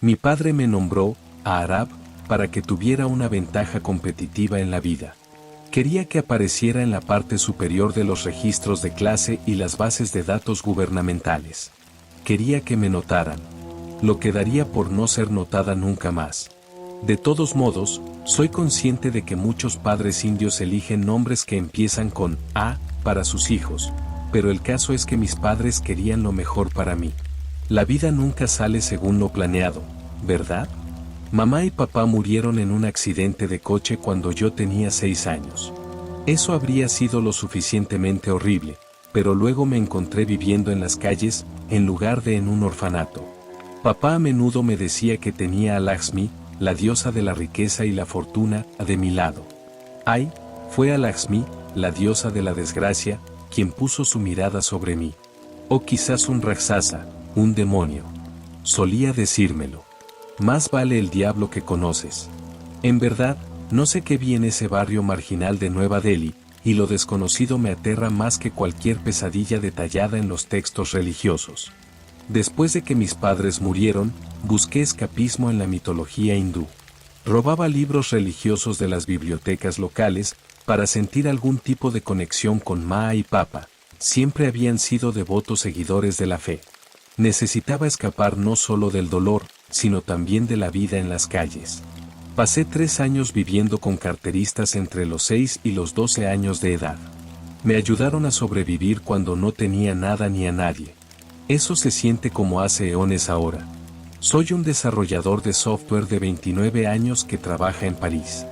Mi padre me nombró, a Arab, para que tuviera una ventaja competitiva en la vida. Quería que apareciera en la parte superior de los registros de clase y las bases de datos gubernamentales. Quería que me notaran. Lo que daría por no ser notada nunca más. De todos modos, soy consciente de que muchos padres indios eligen nombres que empiezan con A para sus hijos, pero el caso es que mis padres querían lo mejor para mí. La vida nunca sale según lo planeado, ¿verdad? Mamá y papá murieron en un accidente de coche cuando yo tenía 6 años. Eso habría sido lo suficientemente horrible, pero luego me encontré viviendo en las calles, en lugar de en un orfanato. Papá a menudo me decía que tenía a Lakshmi, la diosa de la riqueza y la fortuna, de mi lado. Ay, fue a Lakshmi, la diosa de la desgracia, quien puso su mirada sobre mí. O quizás un Rakshasa, un demonio. Solía decírmelo. Más vale el diablo que conoces. En verdad, no sé qué vi en ese barrio marginal de Nueva Delhi, y lo desconocido me aterra más que cualquier pesadilla detallada en los textos religiosos. Después de que mis padres murieron, busqué escapismo en la mitología hindú. Robaba libros religiosos de las bibliotecas locales, para sentir algún tipo de conexión con Ma y Papa. Siempre habían sido devotos seguidores de la fe. Necesitaba escapar no solo del dolor, sino también de la vida en las calles. Pasé 3 años viviendo con carteristas entre los 6 y los 12 años de edad. Me ayudaron a sobrevivir cuando no tenía nada ni a nadie. Eso se siente como hace eones ahora. Soy un desarrollador de software de 29 años que trabaja en París.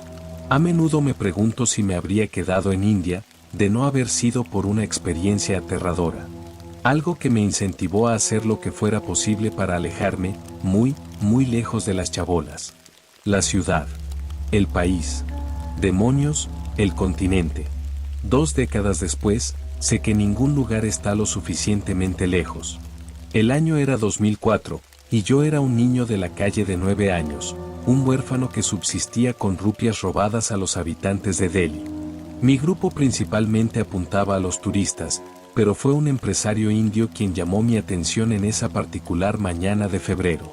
A menudo me pregunto si me habría quedado en India, de no haber sido por una experiencia aterradora. Algo que me incentivó a hacer lo que fuera posible para alejarme, muy, muy lejos de las chabolas. La ciudad. El país. Demonios, el continente. 2 décadas después, sé que ningún lugar está lo suficientemente lejos. El año era 2004, y yo era un niño de la calle de 9 años, un huérfano que subsistía con rupias robadas a los habitantes de Delhi. Mi grupo principalmente apuntaba a los turistas, pero fue un empresario indio quien llamó mi atención en esa particular mañana de febrero.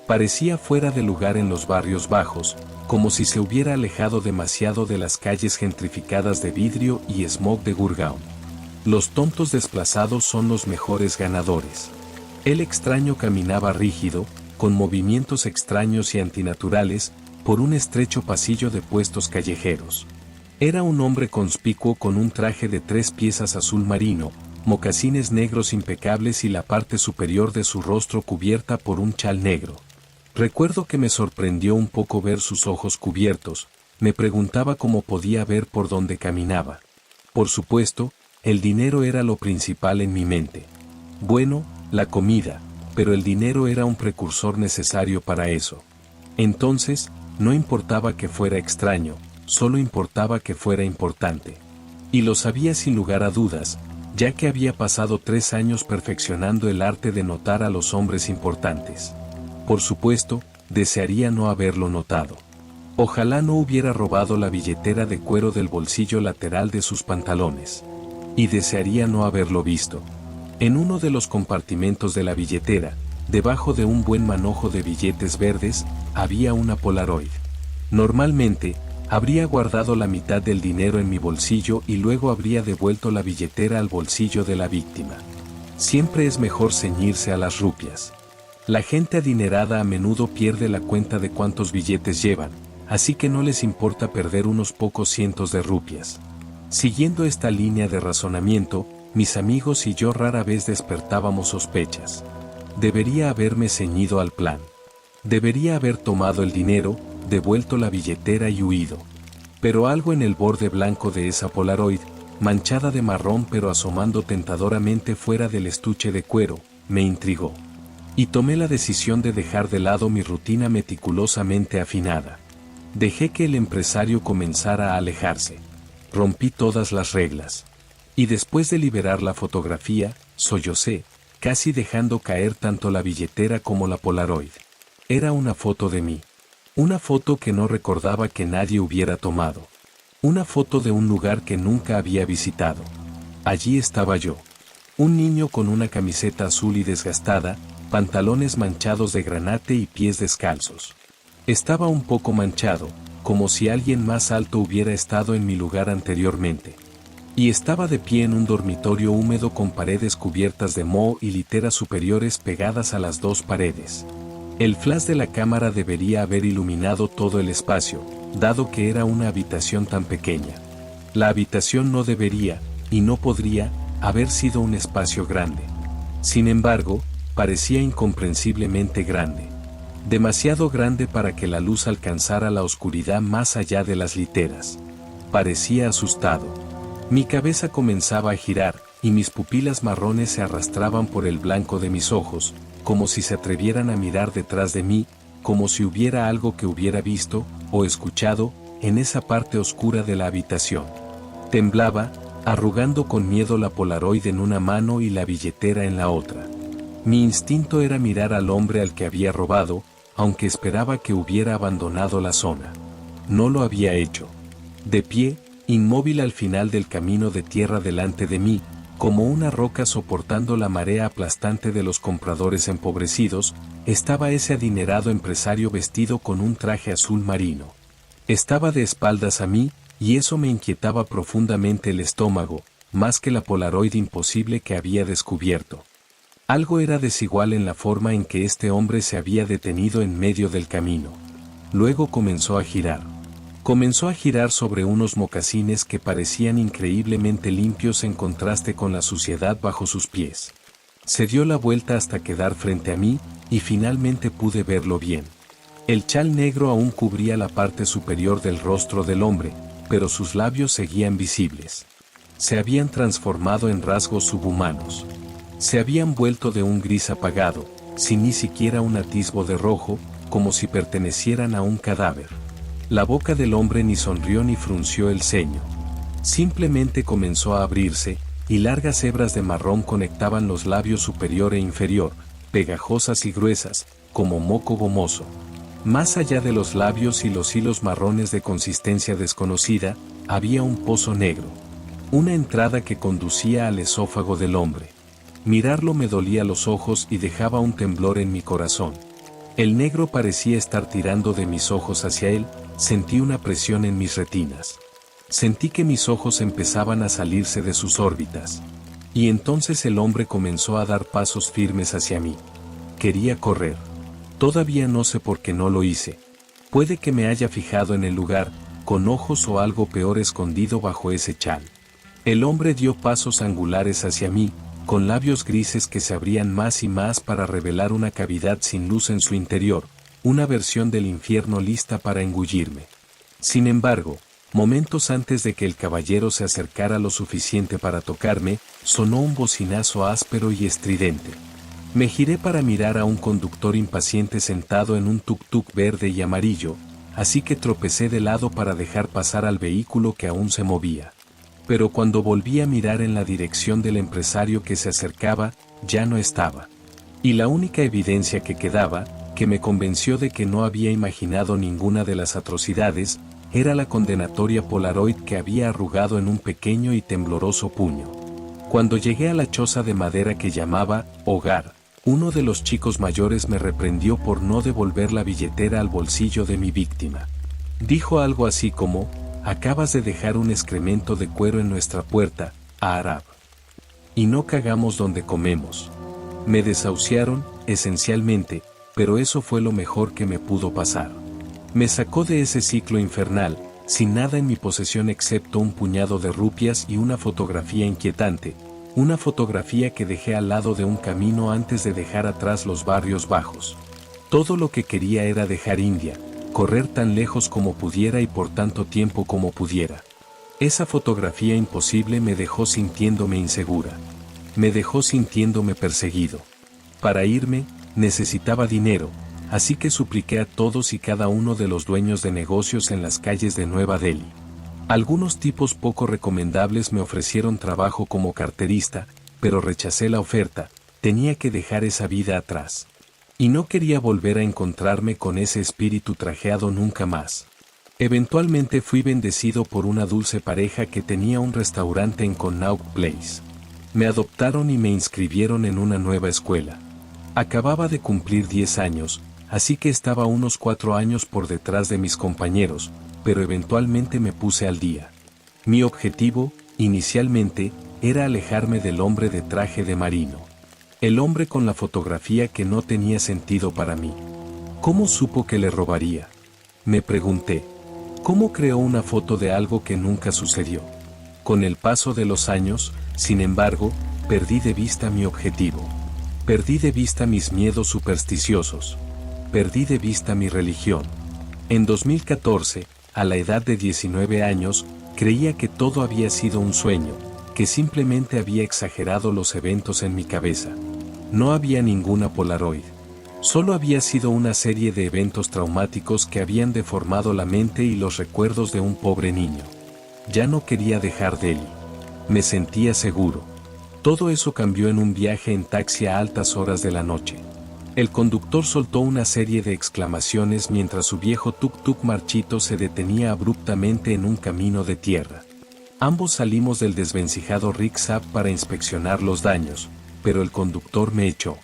Parecía fuera de lugar en los barrios bajos, como si se hubiera alejado demasiado de las calles gentrificadas de vidrio y smog de Gurgaon. Los tontos desplazados son los mejores ganadores. El extraño caminaba rígido, con movimientos extraños y antinaturales, por un estrecho pasillo de puestos callejeros. Era un hombre conspicuo con un traje de 3 piezas azul marino, mocasines negros impecables y la parte superior de su rostro cubierta por un chal negro. Recuerdo que me sorprendió un poco ver sus ojos cubiertos, me preguntaba cómo podía ver por donde caminaba. Por supuesto, el dinero era lo principal en mi mente. Bueno, la comida, pero el dinero era un precursor necesario para eso. Entonces, no importaba que fuera extraño, solo importaba que fuera importante. Y lo sabía sin lugar a dudas, ya que había pasado 3 años perfeccionando el arte de notar a los hombres importantes. Por supuesto, desearía no haberlo notado. Ojalá no hubiera robado la billetera de cuero del bolsillo lateral de sus pantalones. Y desearía no haberlo visto. En uno de los compartimentos de la billetera, debajo de un buen manojo de billetes verdes, había una Polaroid. Normalmente, habría guardado la mitad del dinero en mi bolsillo y luego habría devuelto la billetera al bolsillo de la víctima. Siempre es mejor ceñirse a las rupias. La gente adinerada a menudo pierde la cuenta de cuántos billetes llevan, así que no les importa perder unos pocos cientos de rupias. Siguiendo esta línea de razonamiento, mis amigos y yo rara vez despertábamos sospechas. Debería haberme ceñido al plan. Debería haber tomado el dinero, devuelto la billetera y huido. Pero algo en el borde blanco de esa Polaroid, manchada de marrón pero asomando tentadoramente fuera del estuche de cuero, me intrigó. Y tomé la decisión de dejar de lado mi rutina meticulosamente afinada. Dejé que el empresario comenzara a alejarse. Rompí todas las reglas. Y después de liberar la fotografía, sollocé, casi dejando caer tanto la billetera como la Polaroid. Era una foto de mí. Una foto que no recordaba que nadie hubiera tomado. Una foto de un lugar que nunca había visitado. Allí estaba yo. Un niño con una camiseta azul y desgastada, pantalones manchados de granate y pies descalzos. Estaba un poco manchado, como si alguien más alto hubiera estado en mi lugar anteriormente. Y estaba de pie en un dormitorio húmedo con paredes cubiertas de moho y literas superiores pegadas a las dos paredes. El flash de la cámara debería haber iluminado todo el espacio, dado que era una habitación tan pequeña. La habitación no debería, y no podría, haber sido un espacio grande. Sin embargo, parecía incomprensiblemente grande. Demasiado grande para que la luz alcanzara la oscuridad más allá de las literas. Parecía asustado. Mi cabeza comenzaba a girar, y mis pupilas marrones se arrastraban por el blanco de mis ojos, como si se atrevieran a mirar detrás de mí, como si hubiera algo que hubiera visto, o escuchado, en esa parte oscura de la habitación. Temblaba, arrugando con miedo la Polaroid en una mano y la billetera en la otra. Mi instinto era mirar al hombre al que había robado, aunque esperaba que hubiera abandonado la zona. No lo había hecho. De pie, inmóvil al final del camino de tierra delante de mí, como una roca soportando la marea aplastante de los compradores empobrecidos, estaba ese adinerado empresario vestido con un traje azul marino. Estaba de espaldas a mí, y eso me inquietaba profundamente el estómago, más que la Polaroid imposible que había descubierto. Algo era desigual en la forma en que este hombre se había detenido en medio del camino. Luego comenzó a girar. Comenzó a girar sobre unos mocasines que parecían increíblemente limpios en contraste con la suciedad bajo sus pies. Se dio la vuelta hasta quedar frente a mí, y finalmente pude verlo bien. El chal negro aún cubría la parte superior del rostro del hombre, pero sus labios seguían visibles. Se habían transformado en rasgos subhumanos. Se habían vuelto de un gris apagado, sin ni siquiera un atisbo de rojo, como si pertenecieran a un cadáver. La boca del hombre ni sonrió ni frunció el ceño. Simplemente comenzó a abrirse, y largas hebras de marrón conectaban los labios superior e inferior, pegajosas y gruesas, como moco gomoso. Más allá de los labios y los hilos marrones de consistencia desconocida, había un pozo negro. Una entrada que conducía al esófago del hombre. Mirarlo me dolía los ojos y dejaba un temblor en mi corazón. El negro parecía estar tirando de mis ojos hacia él, sentí una presión en mis retinas. Sentí que mis ojos empezaban a salirse de sus órbitas. Y entonces el hombre comenzó a dar pasos firmes hacia mí. Quería correr. Todavía no sé por qué no lo hice. Puede que me haya fijado en el lugar, con ojos o algo peor escondido bajo ese chal. El hombre dio pasos angulares hacia mí, con labios grises que se abrían más y más para revelar una cavidad sin luz en su interior, una versión del infierno lista para engullirme. Sin embargo, momentos antes de que el caballero se acercara lo suficiente para tocarme, sonó un bocinazo áspero y estridente. Me giré para mirar a un conductor impaciente sentado en un tuk-tuk verde y amarillo, así que tropecé de lado para dejar pasar al vehículo que aún se movía. Pero cuando volví a mirar en la dirección del empresario que se acercaba, ya no estaba. Y la única evidencia que quedaba, que me convenció de que no había imaginado ninguna de las atrocidades, era la condenatoria Polaroid que había arrugado en un pequeño y tembloroso puño. Cuando llegué a la choza de madera que llamaba hogar, uno de los chicos mayores me reprendió por no devolver la billetera al bolsillo de mi víctima. Dijo algo así como: acabas de dejar un excremento de cuero en nuestra puerta, Arab. Y no cagamos donde comemos. Me desahuciaron, esencialmente, pero eso fue lo mejor que me pudo pasar. Me sacó de ese ciclo infernal, sin nada en mi posesión excepto un puñado de rupias y una fotografía inquietante, una fotografía que dejé al lado de un camino antes de dejar atrás los barrios bajos. Todo lo que quería era dejar India, correr tan lejos como pudiera y por tanto tiempo como pudiera. Esa fotografía imposible me dejó sintiéndome insegura. Me dejó sintiéndome perseguido. Para irme, necesitaba dinero, así que supliqué a todos y cada uno de los dueños de negocios en las calles de Nueva Delhi. Algunos tipos poco recomendables me ofrecieron trabajo como carterista, pero rechacé la oferta, tenía que dejar esa vida atrás. Y no quería volver a encontrarme con ese espíritu trajeado nunca más. Eventualmente fui bendecido por una dulce pareja que tenía un restaurante en Connaught Place. Me adoptaron y me inscribieron en una nueva escuela. Acababa de cumplir 10 años, así que estaba unos 4 años por detrás de mis compañeros, pero eventualmente me puse al día. Mi objetivo, inicialmente, era alejarme del hombre de traje de marino. El hombre con la fotografía que no tenía sentido para mí. ¿Cómo supo que le robaría? Me pregunté. ¿Cómo creó una foto de algo que nunca sucedió? Con el paso de los años, sin embargo, perdí de vista mi objetivo. Perdí de vista mis miedos supersticiosos. Perdí de vista mi religión. En 2014, a la edad de 19 años, creía que todo había sido un sueño, que simplemente había exagerado los eventos en mi cabeza. No había ninguna Polaroid. Solo había sido una serie de eventos traumáticos que habían deformado la mente y los recuerdos de un pobre niño. Ya no quería dejar Delhi. Me sentía seguro. Todo eso cambió en un viaje en taxi a altas horas de la noche. El conductor soltó una serie de exclamaciones mientras su viejo tuk-tuk marchito se detenía abruptamente en un camino de tierra. Ambos salimos del desvencijado rickshaw para inspeccionar los daños, pero el conductor me echó.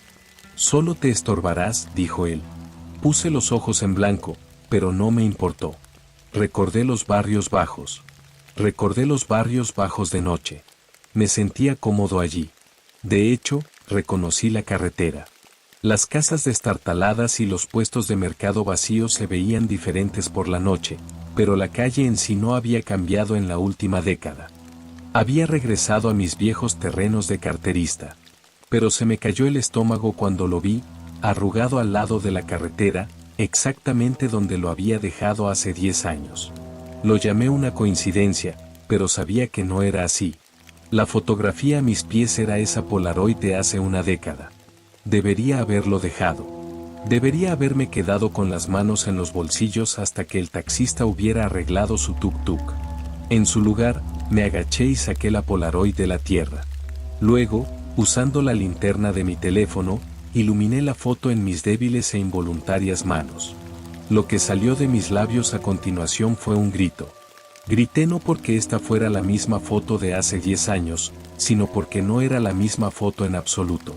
«Solo te estorbarás», dijo él. Puse los ojos en blanco, pero no me importó. Recordé los barrios bajos. Recordé los barrios bajos de noche. Me sentía cómodo allí. De hecho, reconocí la carretera. Las casas destartaladas y los puestos de mercado vacíos se veían diferentes por la noche, pero la calle en sí no había cambiado en la última década. Había regresado a mis viejos terrenos de carterista. Pero se me cayó el estómago cuando lo vi, arrugado al lado de la carretera, exactamente donde lo había dejado hace 10 años. Lo llamé una coincidencia, pero sabía que no era así. La fotografía a mis pies era esa Polaroid de hace una década. Debería haberlo dejado. Debería haberme quedado con las manos en los bolsillos hasta que el taxista hubiera arreglado su tuk-tuk. En su lugar, me agaché y saqué la Polaroid de la tierra. Luego, usando la linterna de mi teléfono, iluminé la foto en mis débiles e involuntarias manos. Lo que salió de mis labios a continuación fue un grito. Grité no porque esta fuera la misma foto de hace 10 años, sino porque no era la misma foto en absoluto.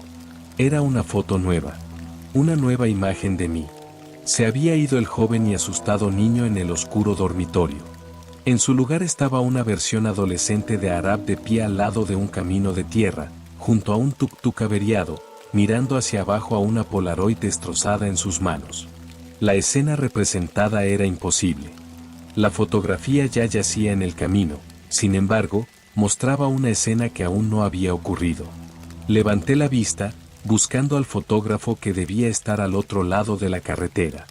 Era una foto nueva. Una nueva imagen de mí. Se había ido el joven y asustado niño en el oscuro dormitorio. En su lugar estaba una versión adolescente de Arab de pie al lado de un camino de tierra, junto a un tuk-tuk averiado, mirando hacia abajo a una Polaroid destrozada en sus manos. La escena representada era imposible. La fotografía ya yacía en el camino, sin embargo, mostraba una escena que aún no había ocurrido. Levanté la vista, buscando al fotógrafo que debía estar al otro lado de la carretera.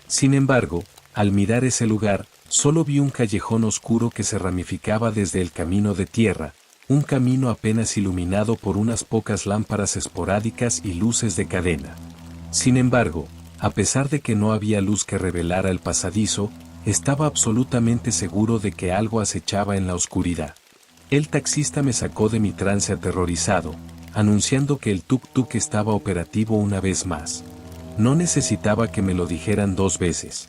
Sin embargo, al mirar ese lugar, solo vi un callejón oscuro que se ramificaba desde el camino de tierra, un camino apenas iluminado por unas pocas lámparas esporádicas y luces de cadena. Sin embargo, a pesar de que no había luz que revelara el pasadizo, estaba absolutamente seguro de que algo acechaba en la oscuridad. El taxista me sacó de mi trance aterrorizado, anunciando que el tuk-tuk estaba operativo una vez más. No necesitaba que me lo dijeran 2 veces.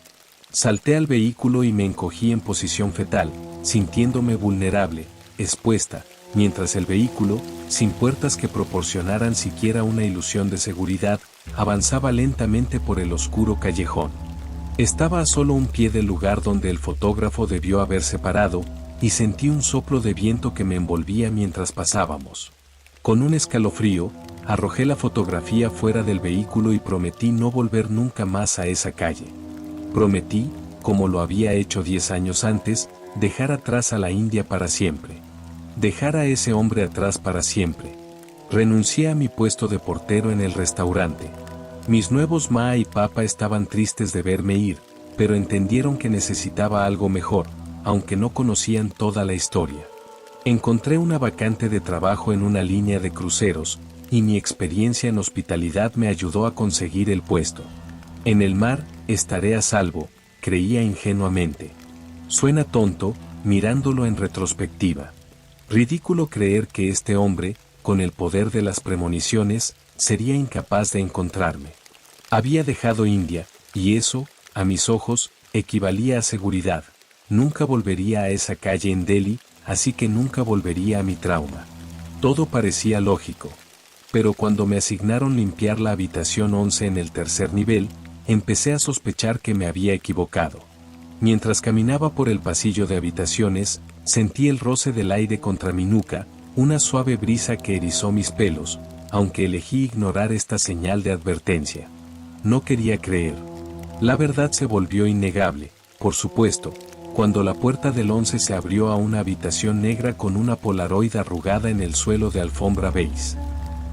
Salté al vehículo y me encogí en posición fetal, sintiéndome vulnerable, expuesta, mientras el vehículo, sin puertas que proporcionaran siquiera una ilusión de seguridad, avanzaba lentamente por el oscuro callejón. Estaba a solo un pie del lugar donde el fotógrafo debió haberse parado, y sentí un soplo de viento que me envolvía mientras pasábamos. Con un escalofrío, arrojé la fotografía fuera del vehículo y prometí no volver nunca más a esa calle. Prometí, como lo había hecho 10 años antes, dejar atrás a la India para siempre. Dejar a ese hombre atrás para siempre. Renuncié a mi puesto de portero en el restaurante. Mis nuevos ma y papa estaban tristes de verme ir, pero entendieron que necesitaba algo mejor, aunque no conocían toda la historia. Encontré una vacante de trabajo en una línea de cruceros, y mi experiencia en hospitalidad me ayudó a conseguir el puesto. En el mar, estaré a salvo, creía ingenuamente. Suena tonto, mirándolo en retrospectiva. Ridículo creer que este hombre, con el poder de las premoniciones, sería incapaz de encontrarme. Había dejado India, y eso, a mis ojos, equivalía a seguridad. Nunca volvería a esa calle en Delhi, así que nunca volvería a mi trauma. Todo parecía lógico. pero cuando me asignaron limpiar la habitación 11 en el tercer nivel, empecé a sospechar que me había equivocado. Mientras caminaba por el pasillo de habitaciones, sentí el roce del aire contra mi nuca, una suave brisa que erizó mis pelos, aunque elegí ignorar esta señal de advertencia. No quería creer. La verdad se volvió innegable, por supuesto, cuando la puerta del 11 se abrió a una habitación negra con una Polaroid arrugada en el suelo de alfombra beige.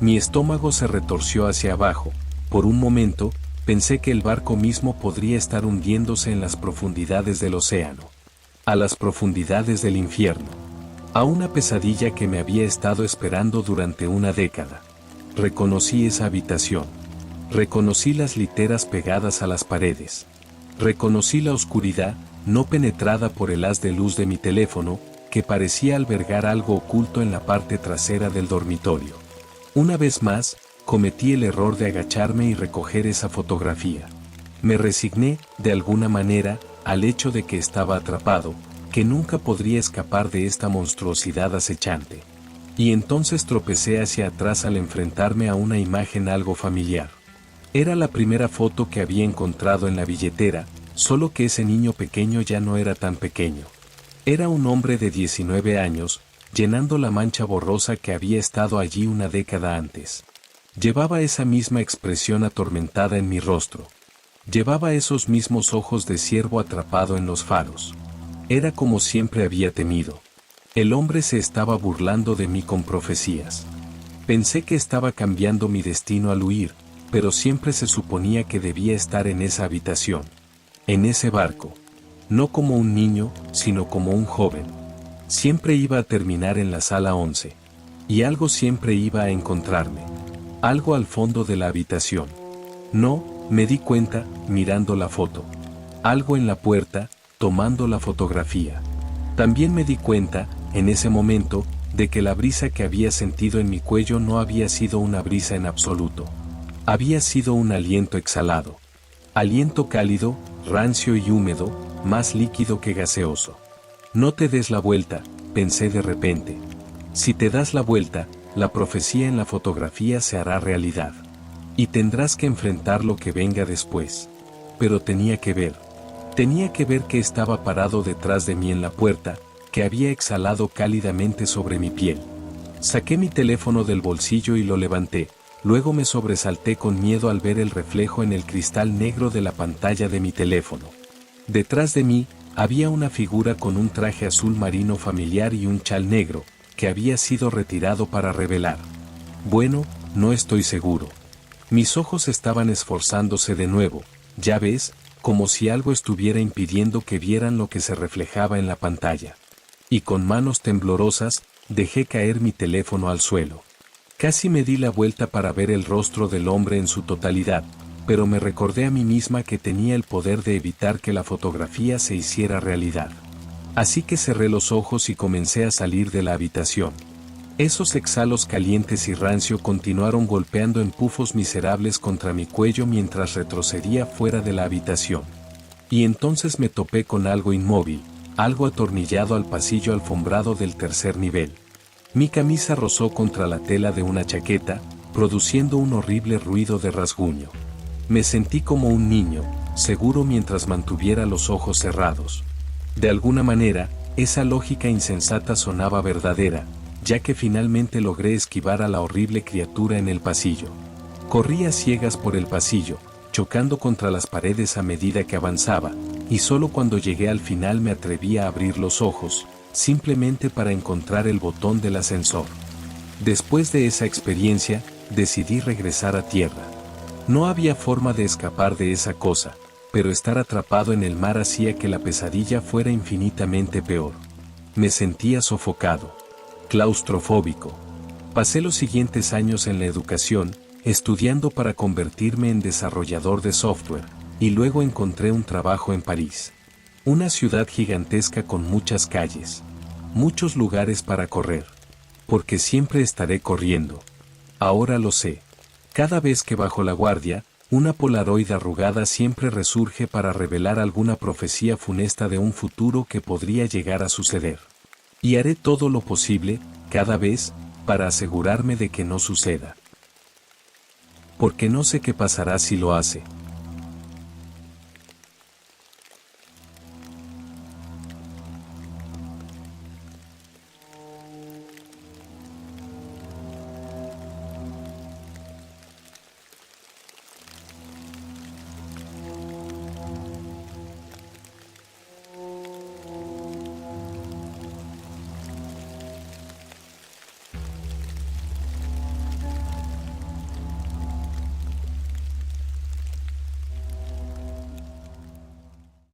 Mi estómago se retorció hacia abajo. Por un momento, pensé que el barco mismo podría estar hundiéndose en las profundidades del océano. A las profundidades del infierno. A una pesadilla que me había estado esperando durante una década. Reconocí esa habitación. Reconocí las literas pegadas a las paredes. Reconocí la oscuridad, no penetrada por el haz de luz de mi teléfono, que parecía albergar algo oculto en la parte trasera del dormitorio. Una vez más, cometí el error de agacharme y recoger esa fotografía. Me resigné, de alguna manera, al hecho de que estaba atrapado, que nunca podría escapar de esta monstruosidad acechante. Y entonces tropecé hacia atrás al enfrentarme a una imagen algo familiar. Era la primera foto que había encontrado en la billetera, solo que ese niño pequeño ya no era tan pequeño. Era un hombre de 19 años, llenando la mancha borrosa que había estado allí una década antes. Llevaba esa misma expresión atormentada en mi rostro. Llevaba esos mismos ojos de ciervo atrapado en los faros. Era como siempre había temido. El hombre se estaba burlando de mí con profecías. Pensé que estaba cambiando mi destino al huir, pero siempre se suponía que debía estar en esa habitación. En ese barco. No como un niño, sino como un joven. Siempre iba a terminar en la sala 11. Y algo siempre iba a encontrarme. Algo al fondo de la habitación. No, me di cuenta, mirando la foto. Algo en la puerta, tomando la fotografía. También me di cuenta, en ese momento, de que la brisa que había sentido en mi cuello no había sido una brisa en absoluto. Había sido un aliento exhalado. Aliento cálido, rancio y húmedo, más líquido que gaseoso. No te des la vuelta, pensé de repente. Si te das la vuelta, la profecía en la fotografía se hará realidad. Y tendrás que enfrentar lo que venga después. Pero tenía que ver. Tenía que ver que estaba parado detrás de mí en la puerta, que había exhalado cálidamente sobre mi piel. Saqué mi teléfono del bolsillo y lo levanté. Luego me sobresalté con miedo al ver el reflejo en el cristal negro de la pantalla de mi teléfono. Detrás de mí, había una figura con un traje azul marino familiar y un chal negro, que había sido retirado para revelar. Bueno, no estoy seguro. Mis ojos estaban esforzándose de nuevo, ya ves, como si algo estuviera impidiendo que vieran lo que se reflejaba en la pantalla. Y con manos temblorosas, dejé caer mi teléfono al suelo. Casi me di la vuelta para ver el rostro del hombre en su totalidad, pero me recordé a mí misma que tenía el poder de evitar que la fotografía se hiciera realidad. Así que cerré los ojos y comencé a salir de la habitación. Esos exhalos calientes y rancio continuaron golpeando en pufos miserables contra mi cuello mientras retrocedía fuera de la habitación. Y entonces me topé con algo inmóvil, algo atornillado al pasillo alfombrado del tercer nivel. Mi camisa rozó contra la tela de una chaqueta, produciendo un horrible ruido de rasguño. Me sentí como un niño, seguro mientras mantuviera los ojos cerrados. De alguna manera, esa lógica insensata sonaba verdadera, ya que finalmente logré esquivar a la horrible criatura en el pasillo. Corrí a ciegas por el pasillo, chocando contra las paredes a medida que avanzaba, y solo cuando llegué al final me atreví a abrir los ojos, simplemente para encontrar el botón del ascensor. Después de esa experiencia, decidí regresar a tierra. No había forma de escapar de esa cosa, pero estar atrapado en el mar hacía que la pesadilla fuera infinitamente peor. Me sentía sofocado, claustrofóbico. Pasé los siguientes años en la educación, estudiando para convertirme en desarrollador de software, y luego encontré un trabajo en París. Una ciudad gigantesca con muchas calles, muchos lugares para correr. Porque siempre estaré corriendo. Ahora lo sé. Cada vez que bajo la guardia, una Polaroid arrugada siempre resurge para revelar alguna profecía funesta de un futuro que podría llegar a suceder. Y haré todo lo posible, cada vez, para asegurarme de que no suceda. porque no sé qué pasará si lo hace.